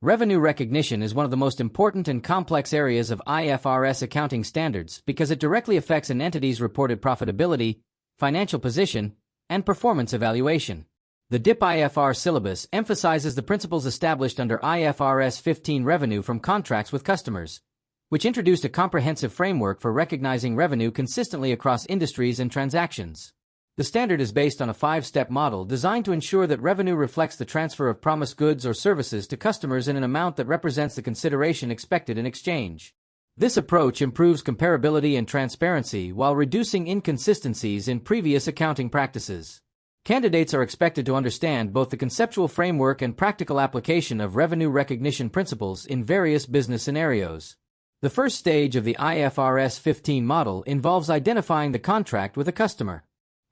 Revenue recognition is one of the most important and complex areas of IFRS accounting standards because it directly affects an entity's reported profitability, financial position, and performance evaluation. The DIP-IFR syllabus emphasizes the principles established under IFRS 15 revenue from contracts with customers, which introduced a comprehensive framework for recognizing revenue consistently across industries and transactions. The standard is based on a 5-step model designed to ensure that revenue reflects the transfer of promised goods or services to customers in an amount that represents the consideration expected in exchange. This approach improves comparability and transparency while reducing inconsistencies in previous accounting practices. Candidates are expected to understand both the conceptual framework and practical application of revenue recognition principles in various business scenarios. The first stage of the IFRS 15 model involves identifying the contract with a customer.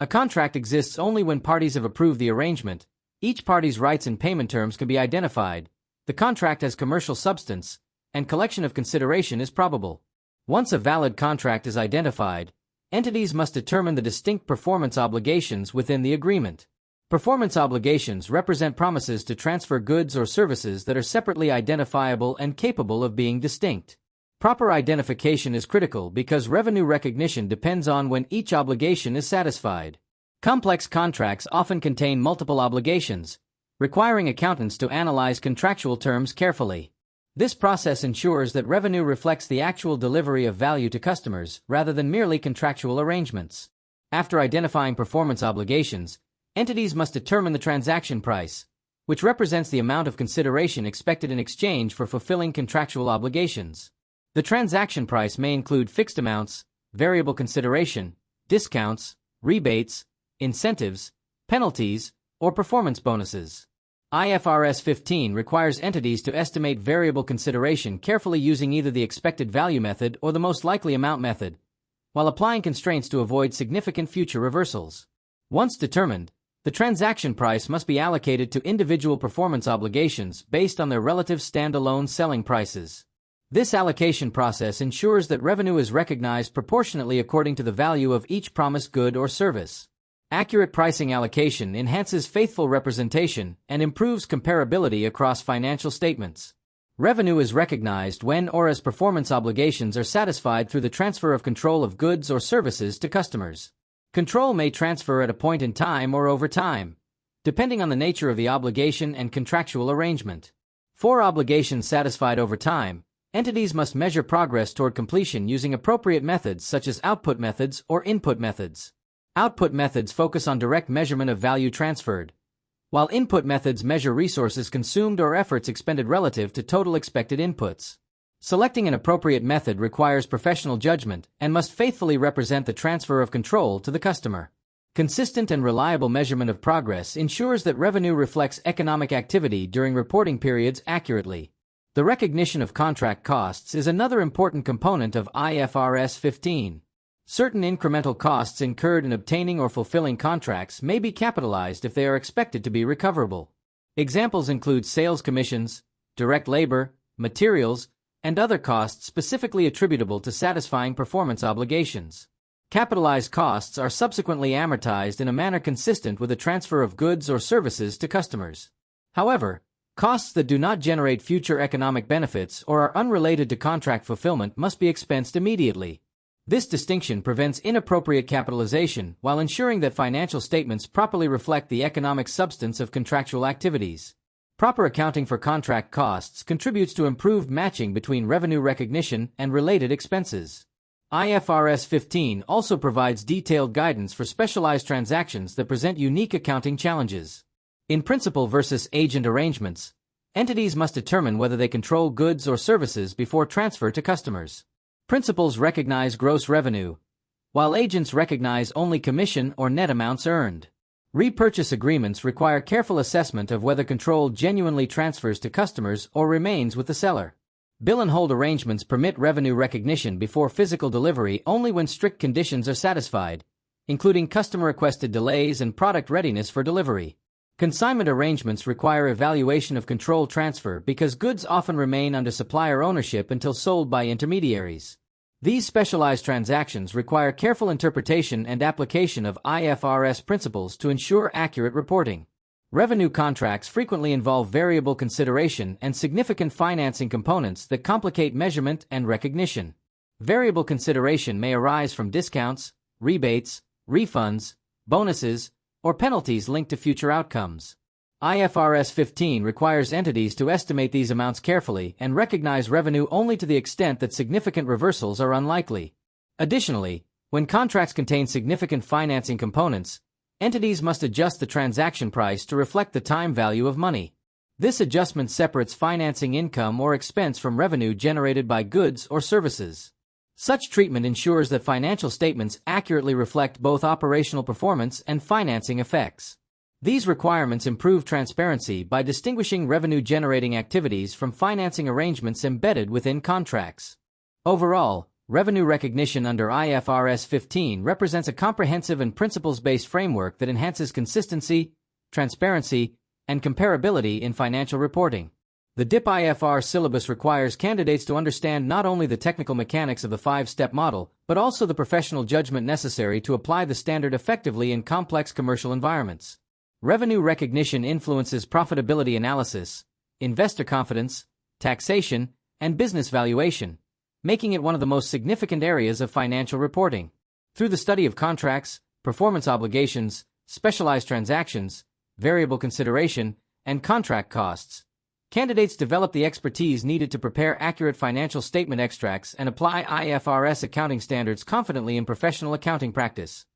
A contract exists only when parties have approved the arrangement. Each party's rights and payment terms can be identified. The contract has commercial substance, and collection of consideration is probable. Once a valid contract is identified, entities must determine the distinct performance obligations within the agreement. Performance obligations represent promises to transfer goods or services that are separately identifiable and capable of being distinct. Proper identification is critical because revenue recognition depends on when each obligation is satisfied. Complex contracts often contain multiple obligations, requiring accountants to analyze contractual terms carefully. This process ensures that revenue reflects the actual delivery of value to customers rather than merely contractual arrangements. After identifying performance obligations, entities must determine the transaction price, which represents the amount of consideration expected in exchange for fulfilling contractual obligations. The transaction price may include fixed amounts, variable consideration, discounts, rebates, incentives, penalties, or performance bonuses. IFRS 15 requires entities to estimate variable consideration carefully using either the expected value method or the most likely amount method, while applying constraints to avoid significant future reversals. Once determined, the transaction price must be allocated to individual performance obligations based on their relative standalone selling prices. This allocation process ensures that revenue is recognized proportionately according to the value of each promised good or service. Accurate pricing allocation enhances faithful representation and improves comparability across financial statements. Revenue is recognized when or as performance obligations are satisfied through the transfer of control of goods or services to customers. Control may transfer at a point in time or over time, depending on the nature of the obligation and contractual arrangement. For obligations satisfied over time, entities must measure progress toward completion using appropriate methods such as output methods or input methods. Output methods focus on direct measurement of value transferred, while input methods measure resources consumed or efforts expended relative to total expected inputs. Selecting an appropriate method requires professional judgment and must faithfully represent the transfer of control to the customer. Consistent and reliable measurement of progress ensures that revenue reflects economic activity during reporting periods accurately. The recognition of contract costs is another important component of IFRS 15. Certain incremental costs incurred in obtaining or fulfilling contracts may be capitalized if they are expected to be recoverable. Examples include sales commissions, direct labor, materials, and other costs specifically attributable to satisfying performance obligations. Capitalized costs are subsequently amortized in a manner consistent with the transfer of goods or services to customers. However, costs that do not generate future economic benefits or are unrelated to contract fulfillment must be expensed immediately. This distinction prevents inappropriate capitalization while ensuring that financial statements properly reflect the economic substance of contractual activities. Proper accounting for contract costs contributes to improved matching between revenue recognition and related expenses. IFRS 15 also provides detailed guidance for specialized transactions that present unique accounting challenges. In principal versus agent arrangements, entities must determine whether they control goods or services before transfer to customers. Principals recognize gross revenue, while agents recognize only commission or net amounts earned. Repurchase agreements require careful assessment of whether control genuinely transfers to customers or remains with the seller. Bill and hold arrangements permit revenue recognition before physical delivery only when strict conditions are satisfied, including customer-requested delays and product readiness for delivery. Consignment arrangements require evaluation of control transfer because goods often remain under supplier ownership until sold by intermediaries. These specialized transactions require careful interpretation and application of IFRS principles to ensure accurate reporting. Revenue contracts frequently involve variable consideration and significant financing components that complicate measurement and recognition. Variable consideration may arise from discounts, rebates, refunds, bonuses, or penalties linked to future outcomes. IFRS 15 requires entities to estimate these amounts carefully and recognize revenue only to the extent that significant reversals are unlikely. Additionally, when contracts contain significant financing components, entities must adjust the transaction price to reflect the time value of money. This adjustment separates financing income or expense from revenue generated by goods or services. Such treatment ensures that financial statements accurately reflect both operational performance and financing effects. These requirements improve transparency by distinguishing revenue-generating activities from financing arrangements embedded within contracts. Overall, revenue recognition under IFRS 15 represents a comprehensive and principles-based framework that enhances consistency, transparency, and comparability in financial reporting. The DIP-IFR syllabus requires candidates to understand not only the technical mechanics of the 5-step model, but also the professional judgment necessary to apply the standard effectively in complex commercial environments. Revenue recognition influences profitability analysis, investor confidence, taxation, and business valuation, making it one of the most significant areas of financial reporting. Through the study of contracts, performance obligations, specialized transactions, variable consideration, and contract costs, candidates develop the expertise needed to prepare accurate financial statement extracts and apply IFRS accounting standards confidently in professional accounting practice.